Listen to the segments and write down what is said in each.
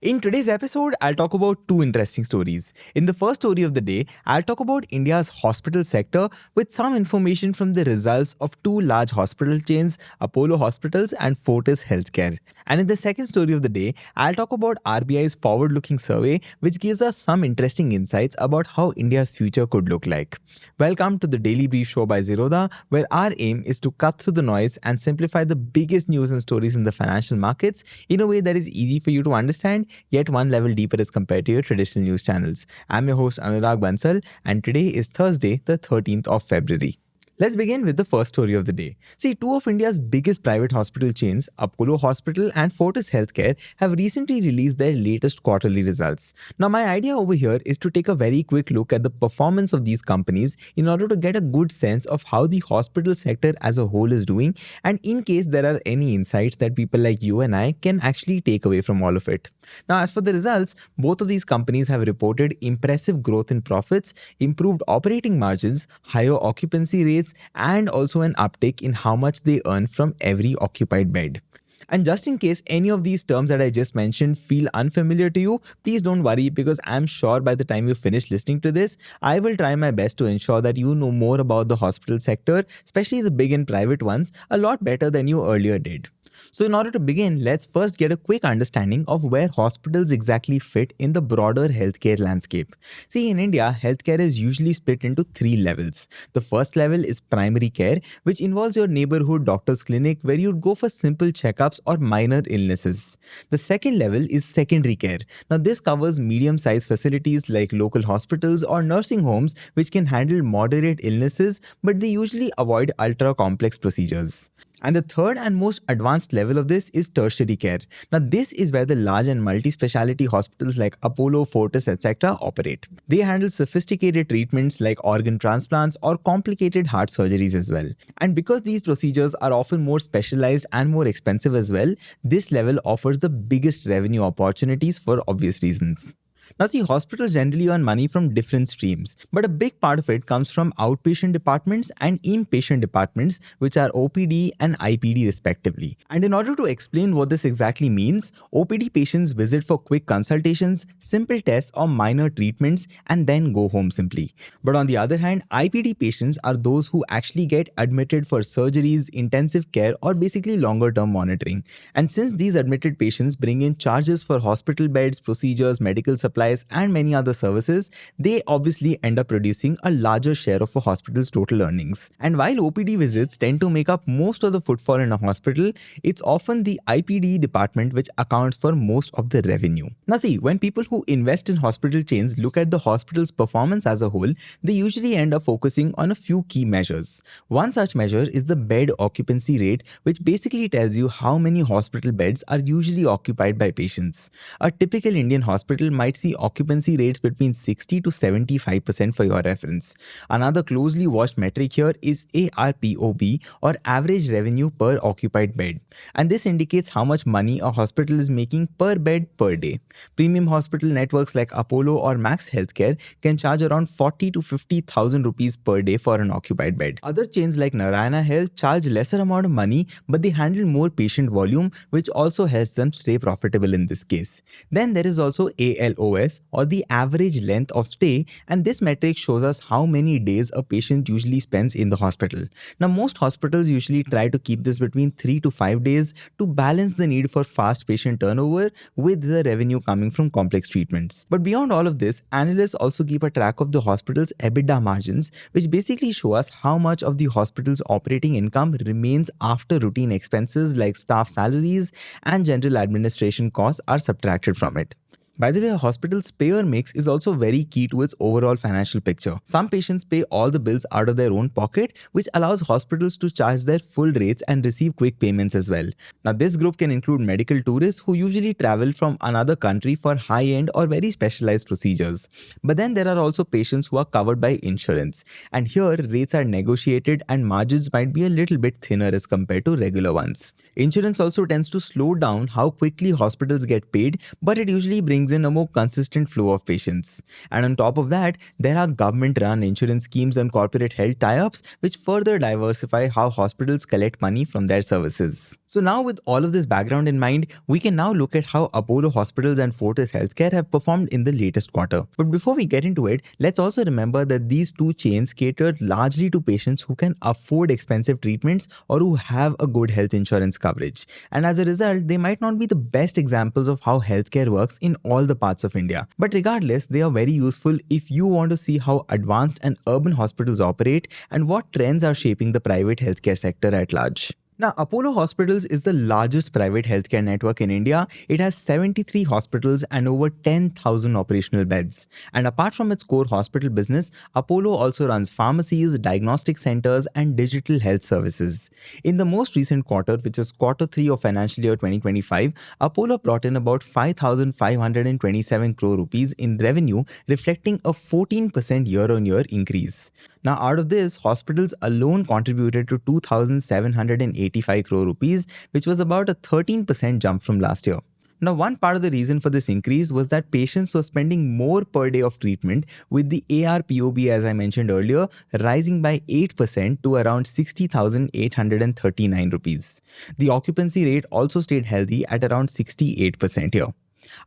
In today's episode, I'll talk about two interesting stories. In the first story of the day, I'll talk about India's hospital sector with some information from the results of two large hospital chains, Apollo Hospitals and Fortis Healthcare. And in the second story of the day, I'll talk about RBI's forward-looking survey, which gives us some interesting insights about how India's future could look like. Welcome to the Daily Brief Show by Zerodha, where our aim is to cut through the noise and simplify the biggest news and stories in the financial markets in a way that is easy for you to understand, yet one level deeper as compared to your traditional news channels. I'm your host Anurag Bansal, and today is Thursday, the 13th of February. Let's begin with the first story of the day. See, two of India's biggest private hospital chains, Apollo Hospital and Fortis Healthcare, have recently released their latest quarterly results. Now, my idea over here is to take a very quick look at the performance of these companies in order to get a good sense of how the hospital sector as a whole is doing, and in case there are any insights that people like you and I can actually take away from all of it. Now, as for the results, both of these companies have reported impressive growth in profits, improved operating margins, higher occupancy rates, and also an uptick in how much they earn from every occupied bed. And just in case any of these terms that I just mentioned feel unfamiliar to you, please don't worry, because I'm sure by the time you finish listening to this, I will try my best to ensure that you know more about the hospital sector, especially the big and private ones, a lot better than you earlier did. So in order to begin, let's first get a quick understanding of where hospitals exactly fit in the broader healthcare landscape. See, in India, healthcare is usually split into three levels. The first level is primary care, which involves your neighborhood doctor's clinic where you'd go for simple checkups or minor illnesses. The second level is secondary care. Now, this covers medium-sized facilities like local hospitals or nursing homes, which can handle moderate illnesses, but they usually avoid ultra-complex procedures. And the third and most advanced level of this is tertiary care. Now, this is where the large and multi-speciality hospitals like Apollo, Fortis, etc. operate. They handle sophisticated treatments like organ transplants or complicated heart surgeries as well. And because these procedures are often more specialized and more expensive as well, this level offers the biggest revenue opportunities for obvious reasons. Now see, hospitals generally earn money from different streams, but a big part of it comes from outpatient departments and inpatient departments, which are OPD and IPD respectively. And in order to explain what this exactly means, OPD patients visit for quick consultations, simple tests or minor treatments and then go home simply. But on the other hand, IPD patients are those who actually get admitted for surgeries, intensive care or basically longer term monitoring. And since these admitted patients bring in charges for hospital beds, procedures, medical supplies, and many other services, they obviously end up producing a larger share of a hospital's total earnings. And while OPD visits tend to make up most of the footfall in a hospital, it's often the IPD department which accounts for most of the revenue. Now see, when people who invest in hospital chains look at the hospital's performance as a whole, they usually end up focusing on a few key measures. One such measure is the bed occupancy rate, which basically tells you how many hospital beds are usually occupied by patients. A typical Indian hospital might see occupancy rates between 60 to 75% for your reference. Another closely watched metric here is ARPOB, or average revenue per occupied bed. And this indicates how much money a hospital is making per bed per day. Premium hospital networks like Apollo or Max Healthcare can charge around 40 to 50,000 rupees per day for an occupied bed. Other chains like Narayana Health charge lesser amount of money, but they handle more patient volume, which also helps them stay profitable in this case. Then there is also ALOS, or the average length of stay, and this metric shows us how many days a patient usually spends in the hospital. Now, most hospitals usually try to keep this between 3 to 5 days to balance the need for fast patient turnover with the revenue coming from complex treatments. But beyond all of this, analysts also keep a track of the hospital's EBITDA margins, which basically show us how much of the hospital's operating income remains after routine expenses like staff salaries and general administration costs are subtracted from it. By the way, a hospital's payer mix is also very key to its overall financial picture. Some patients pay all the bills out of their own pocket, which allows hospitals to charge their full rates and receive quick payments as well. Now, this group can include medical tourists who usually travel from another country for high-end or very specialized procedures. But then there are also patients who are covered by insurance. And here, rates are negotiated and margins might be a little bit thinner as compared to regular ones. Insurance also tends to slow down how quickly hospitals get paid, but it usually brings brings in a more consistent flow of patients. And on top of that, there are government-run insurance schemes and corporate health tie-ups which further diversify how hospitals collect money from their services. So now with all of this background in mind, we can now look at how Apollo Hospitals and Fortis Healthcare have performed in the latest quarter. But before we get into it, let's also remember that these two chains catered largely to patients who can afford expensive treatments or who have a good health insurance coverage. And as a result, they might not be the best examples of how healthcare works in all the parts of India. But regardless, they are very useful if you want to see how advanced and urban hospitals operate and what trends are shaping the private healthcare sector at large. Now, Apollo Hospitals is the largest private healthcare network in India. It has 73 hospitals and over 10,000 operational beds. And apart from its core hospital business, Apollo also runs pharmacies, diagnostic centers, and digital health services. In the most recent quarter, which is quarter 3 of financial year 2025, Apollo brought in about 5,527 crore rupees in revenue, reflecting a 14% year-on-year increase. Now, out of this, hospitals alone contributed to 2,785 crore rupees, which was about a 13% jump from last year. Now, one part of the reason for this increase was that patients were spending more per day of treatment, with the ARPOB, as I mentioned earlier, rising by 8% to around 60,839 rupees. The occupancy rate also stayed healthy at around 68% here.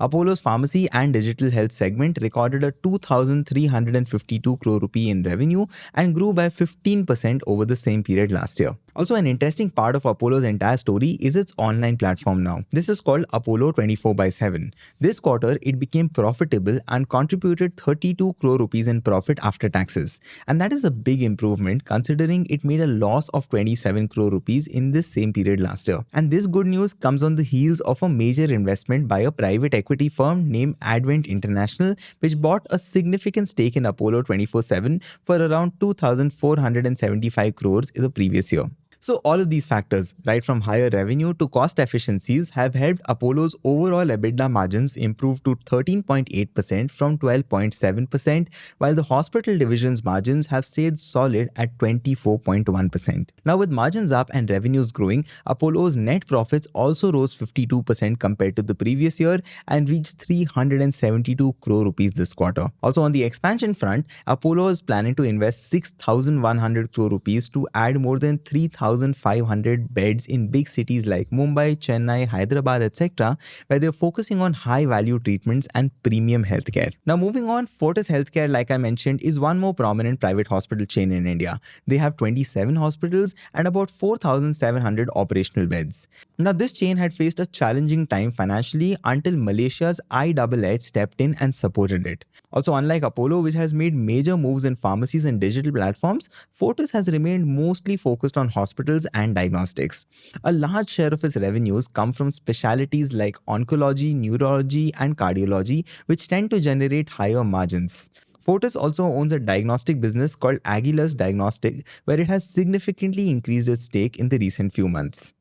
Apollo's pharmacy and digital health segment recorded a 2,352 crore rupee in revenue and grew by 15% over the same period last year. Also, an interesting part of Apollo's entire story is its online platform now. This is called Apollo 24/7. This quarter, it became profitable and contributed 32 crore rupees in profit after taxes. And that is a big improvement considering it made a loss of 27 crore rupees in this same period last year. And this good news comes on the heels of a major investment by a private equity firm named Advent International, which bought a significant stake in Apollo 24/7 for around 2,475 crores in the previous year. So all of these factors, right from higher revenue to cost efficiencies, have helped Apollo's overall EBITDA margins improve to 13.8% from 12.7%, while the hospital division's margins have stayed solid at 24.1%. Now, with margins up and revenues growing, Apollo's net profits also rose 52% compared to the previous year and reached 372 crore rupees this quarter. Also, on the expansion front, Apollo is planning to invest 6,100 crore rupees to add more than 3,500 beds in big cities like Mumbai, Chennai, Hyderabad, etc., where they're focusing on high-value treatments and premium healthcare. Now, moving on, Fortis Healthcare, like I mentioned, is one more prominent private hospital chain in India. They have 27 hospitals and about 4,700 operational beds. Now, this chain had faced a challenging time financially until Malaysia's IHH stepped in and supported it. Also, unlike Apollo, which has made major moves in pharmacies and digital platforms, Fortis has remained mostly focused on hospitals and diagnostics. A large share of its revenues come from specialties like oncology, neurology, and cardiology, which tend to generate higher margins. Fortis also owns a diagnostic business called Agilus Diagnostic, where it has significantly increased its stake in the recent few months.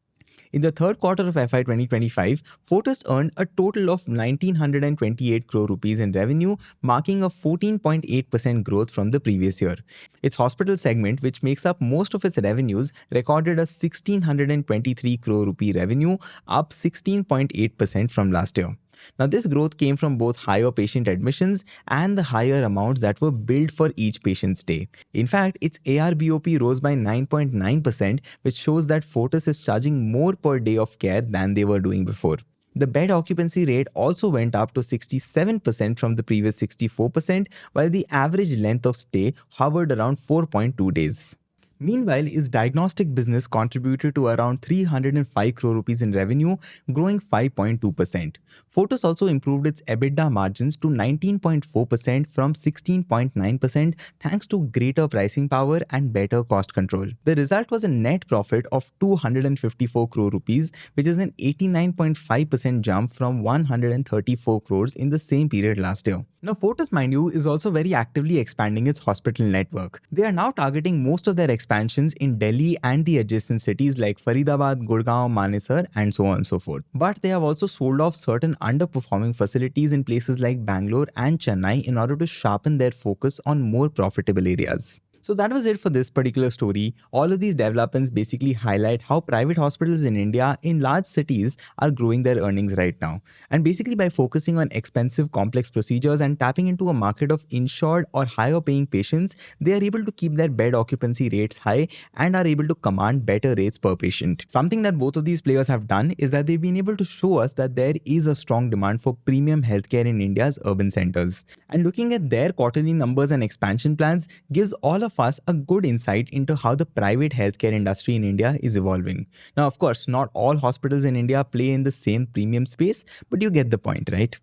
In the third quarter of FY 2025, Fortis earned a total of 1,928 crore rupees in revenue, marking a 14.8% growth from the previous year. Its hospital segment, which makes up most of its revenues, recorded a 1,623 crore rupee revenue, up 16.8% from last year. Now, this growth came from both higher patient admissions and the higher amounts that were billed for each patient's stay. In fact, its ARBOP rose by 9.9%, which shows that Fortis is charging more per day of care than they were doing before. The bed occupancy rate also went up to 67% from the previous 64%, while the average length of stay hovered around 4.2 days. Meanwhile, its diagnostic business contributed to around 305 crore rupees in revenue, growing 5.2%. Fortis also improved its EBITDA margins to 19.4% from 16.9% thanks to greater pricing power and better cost control. The result was a net profit of 254 crore rupees, which is an 89.5% jump from 134 crores in the same period last year. Now, Fortis, mind you, is also very actively expanding its hospital network. They are now targeting most of their expansions in Delhi and the adjacent cities like Faridabad, Gurgaon, Manesar, and so on and so forth. But they have also sold off certain underperforming facilities in places like Bangalore and Chennai in order to sharpen their focus on more profitable areas. So that was it for this particular story. All of these developments basically highlight how private hospitals in India in large cities are growing their earnings right now. And basically by focusing on expensive complex procedures and tapping into a market of insured or higher paying patients, they are able to keep their bed occupancy rates high and are able to command better rates per patient. Something that both of these players have done is that they've been able to show us that there is a strong demand for premium healthcare in India's urban centers. And looking at their quarterly numbers and expansion plans gives all of us a good insight into how the private healthcare industry in India is evolving. Now, of course, not all hospitals in India play in the same premium space, but you get the point, right?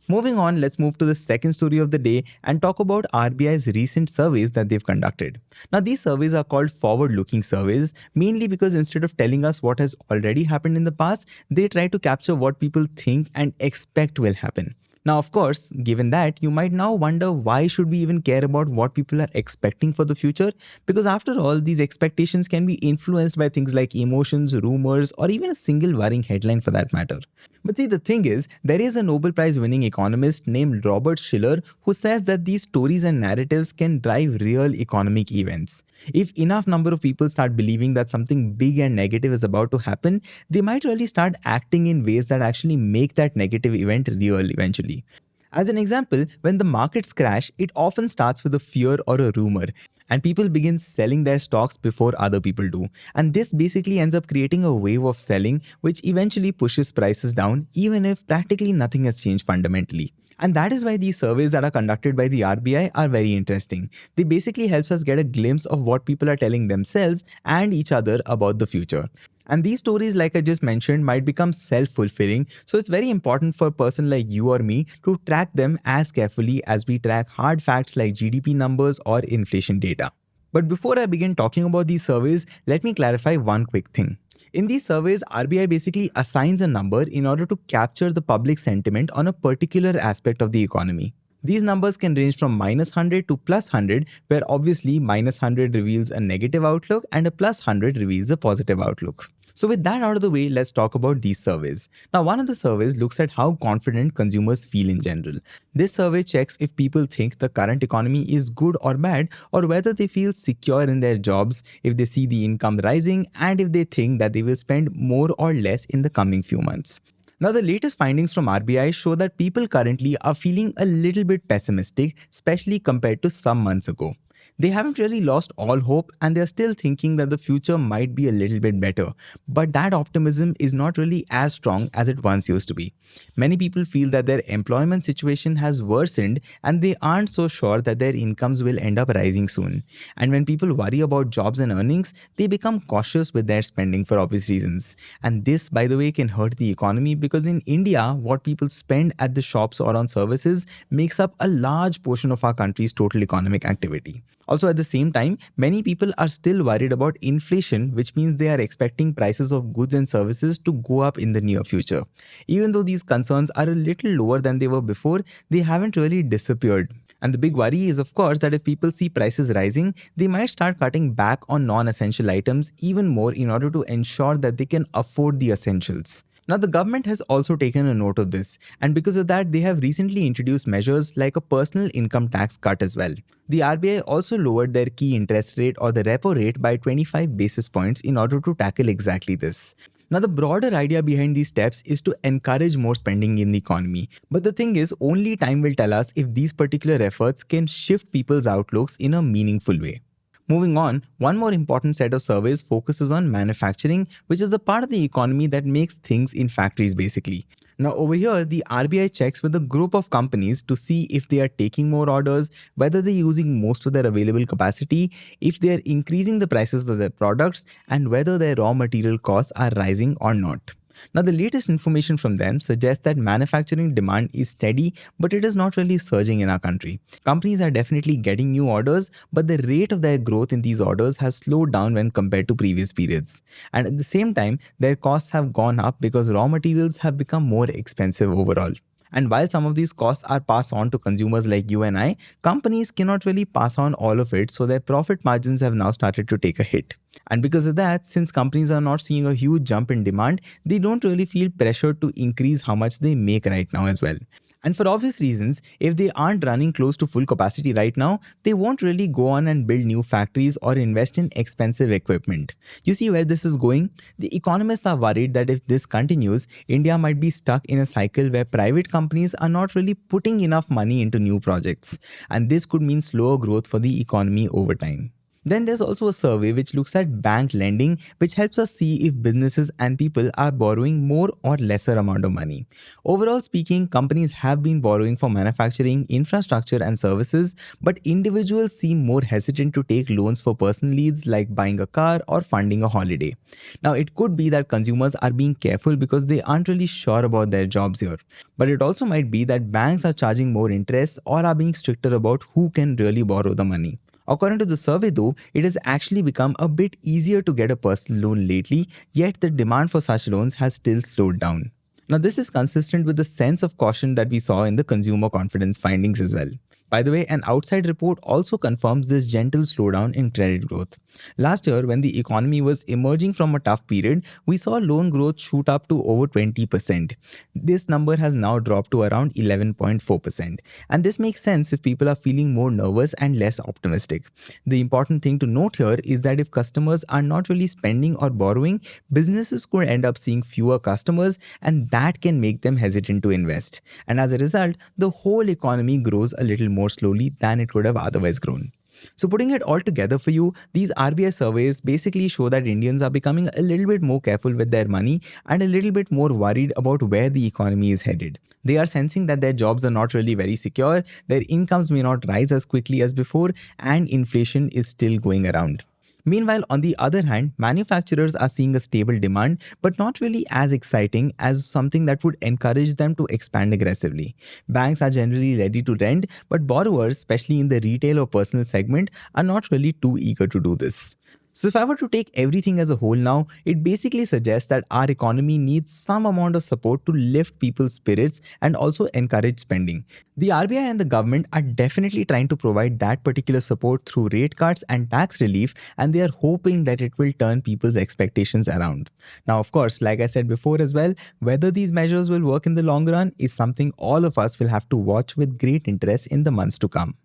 Moving on, let's move to the second story of the day and talk about RBI's recent surveys that they've conducted. Now, these surveys are called forward-looking surveys, mainly because instead of telling us what has already happened in the past, they try to capture what people think and expect will happen. Now, of course, given that, you might now wonder why should we even care about what people are expecting for the future? Because after all, these expectations can be influenced by things like emotions, rumors, or even a single worrying headline for that matter. But see, the thing is, there is a Nobel Prize winning economist named Robert Shiller who says that these stories and narratives can drive real economic events. If enough number of people start believing that something big and negative is about to happen, they might really start acting in ways that actually make that negative event real eventually. As an example, when the markets crash, it often starts with a fear or a rumor, and people begin selling their stocks before other people do. And this basically ends up creating a wave of selling, which eventually pushes prices down, even if practically nothing has changed fundamentally. And that is why these surveys that are conducted by the RBI are very interesting. They basically helps us get a glimpse of what people are telling themselves and each other about the future. And these stories, like I just mentioned, might become self-fulfilling, so it's very important for a person like you or me to track them as carefully as we track hard facts like GDP numbers or inflation data. But before I begin talking about these surveys, let me clarify one quick thing. In these surveys, RBI basically assigns a number in order to capture the public sentiment on a particular aspect of the economy. These numbers can range from -100 to +100, where obviously -100 reveals a negative outlook and a +100 reveals a positive outlook. So with that out of the way, let's talk about these surveys. Now, one of the surveys looks at how confident consumers feel in general. This survey checks if people think the current economy is good or bad, or whether they feel secure in their jobs, if they see the income rising, and if they think that they will spend more or less in the coming few months. Now, the latest findings from RBI show that people currently are feeling a little bit pessimistic, especially compared to some months ago. They haven't really lost all hope and they're still thinking that the future might be a little bit better. But that optimism is not really as strong as it once used to be. Many people feel that their employment situation has worsened and they aren't so sure that their incomes will end up rising soon. And when people worry about jobs and earnings, they become cautious with their spending for obvious reasons. And this, by the way, can hurt the economy because in India, what people spend at the shops or on services makes up a large portion of our country's total economic activity. Also, at the same time, many people are still worried about inflation, which means they are expecting prices of goods and services to go up in the near future. Even though these concerns are a little lower than they were before, they haven't really disappeared. And the big worry is, of course, that if people see prices rising, they might start cutting back on non-essential items even more in order to ensure that they can afford the essentials. Now, the government has also taken a note of this, and because of that, they have recently introduced measures like a personal income tax cut as well. The RBI also lowered their key interest rate or the repo rate by 25 basis points in order to tackle exactly this. Now, the broader idea behind these steps is to encourage more spending in the economy. But the thing is, only time will tell us if these particular efforts can shift people's outlooks in a meaningful way. Moving on, one more important set of surveys focuses on manufacturing, which is the part of the economy that makes things in factories basically. Now over here, the RBI checks with a group of companies to see if they are taking more orders, whether they're using most of their available capacity, if they are increasing the prices of their products, and whether their raw material costs are rising or not. Now, the latest information from them suggests that manufacturing demand is steady, but it is not really surging in our country. Companies are definitely getting new orders, but the rate of their growth in these orders has slowed down when compared to previous periods. And at the same time, their costs have gone up because raw materials have become more expensive overall. And while some of these costs are passed on to consumers like you and I, companies cannot really pass on all of it, so their profit margins have now started to take a hit. And because of that, since companies are not seeing a huge jump in demand, they don't really feel pressured to increase how much they make right now as well. And for obvious reasons, if they aren't running close to full capacity right now, they won't really go on and build new factories or invest in expensive equipment. You see where this is going? The economists are worried that if this continues, India might be stuck in a cycle where private companies are not really putting enough money into new projects. And this could mean slower growth for the economy over time. Then there's also a survey which looks at bank lending, which helps us see if businesses and people are borrowing more or lesser amount of money. Overall speaking, companies have been borrowing for manufacturing, infrastructure, and services, but individuals seem more hesitant to take loans for personal needs like buying a car or funding a holiday. Now, it could be that consumers are being careful because they aren't really sure about their jobs here. But it also might be that banks are charging more interest or are being stricter about who can really borrow the money. According to the survey, though, it has actually become a bit easier to get a personal loan lately, yet the demand for such loans has still slowed down. Now, this is consistent with the sense of caution that we saw in the consumer confidence findings as well. By the way, an outside report also confirms this gentle slowdown in credit growth. Last year, when the economy was emerging from a tough period, we saw loan growth shoot up to over 20%. This number has now dropped to around 11.4%. And this makes sense if people are feeling more nervous and less optimistic. The important thing to note here is that if customers are not really spending or borrowing, businesses could end up seeing fewer customers, and that can make them hesitant to invest. And as a result, the whole economy grows a little more slowly than it could have otherwise grown. So putting it all together for you, these RBI surveys basically show that Indians are becoming a little bit more careful with their money and a little bit more worried about where the economy is headed. They are sensing that their jobs are not really very secure, their incomes may not rise as quickly as before, and inflation is still going around. Meanwhile, on the other hand, manufacturers are seeing a stable demand, but not really as exciting as something that would encourage them to expand aggressively. Banks are generally ready to lend, but borrowers, especially in the retail or personal segment, are not really too eager to do this. So if I were to take everything as a whole now, it basically suggests that our economy needs some amount of support to lift people's spirits and also encourage spending. The RBI and the government are definitely trying to provide that particular support through rate cuts and tax relief, and they are hoping that it will turn people's expectations around. Now, of course, like I said before as well, whether these measures will work in the long run is something all of us will have to watch with great interest in the months to come.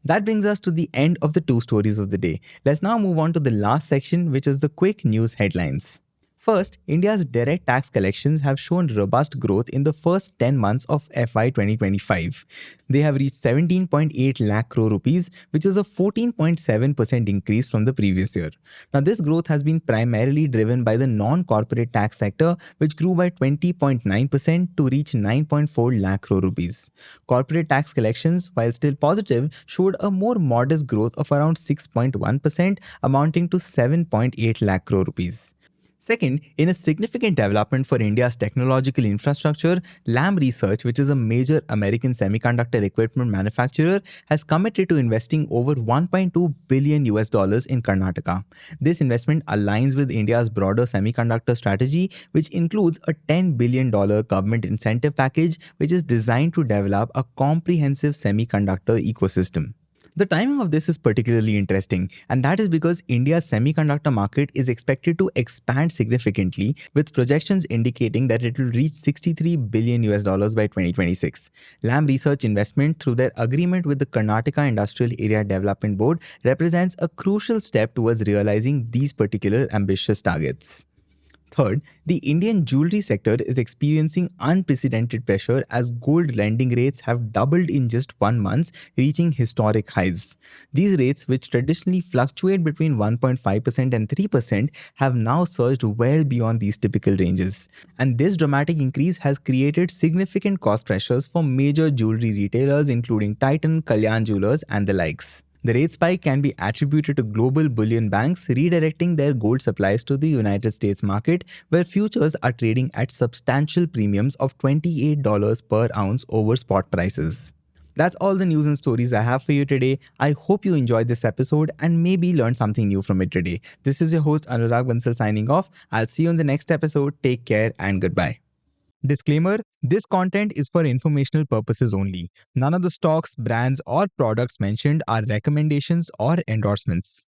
That brings us to the end of the two stories of the day. Let's now move on to the last section, which is the quick news headlines. First, India's direct tax collections have shown robust growth in the first 10 months of FY 2025. They have reached 17.8 lakh crore rupees, which is a 14.7% increase from the previous year. Now, this growth has been primarily driven by the non-corporate tax sector, which grew by 20.9% to reach 9.4 lakh crore rupees. Corporate tax collections, while still positive, showed a more modest growth of around 6.1%, amounting to 7.8 lakh crore rupees. Second, in a significant development for India's technological infrastructure, Lam Research, which is a major American semiconductor equipment manufacturer, has committed to investing over 1.2 billion US dollars in Karnataka. This investment aligns with India's broader semiconductor strategy, which includes a $10 billion government incentive package, which is designed to develop a comprehensive semiconductor ecosystem. The timing of this is particularly interesting, and that is because India's semiconductor market is expected to expand significantly, with projections indicating that it will reach 63 billion US dollars by 2026. Lam Research investment through their agreement with the Karnataka Industrial Area Development Board represents a crucial step towards realizing these particular ambitious targets. Third, the Indian jewelry sector is experiencing unprecedented pressure as gold lending rates have doubled in just 1 month, reaching historic highs. These rates, which traditionally fluctuate between 1.5% and 3%, have now surged well beyond these typical ranges. And this dramatic increase has created significant cost pressures for major jewelry retailers including Titan, Kalyan Jewelers, and the likes. The rate spike can be attributed to global bullion banks redirecting their gold supplies to the United States market, where futures are trading at substantial premiums of $28 per ounce over spot prices. That's all the news and stories I have for you today. I hope you enjoyed this episode and maybe learned something new from it today. This is your host Anurag Bansal signing off. I'll see you in the next episode. Take care and goodbye. Disclaimer: this content is for informational purposes only. None of the stocks, brands, or products mentioned are recommendations or endorsements.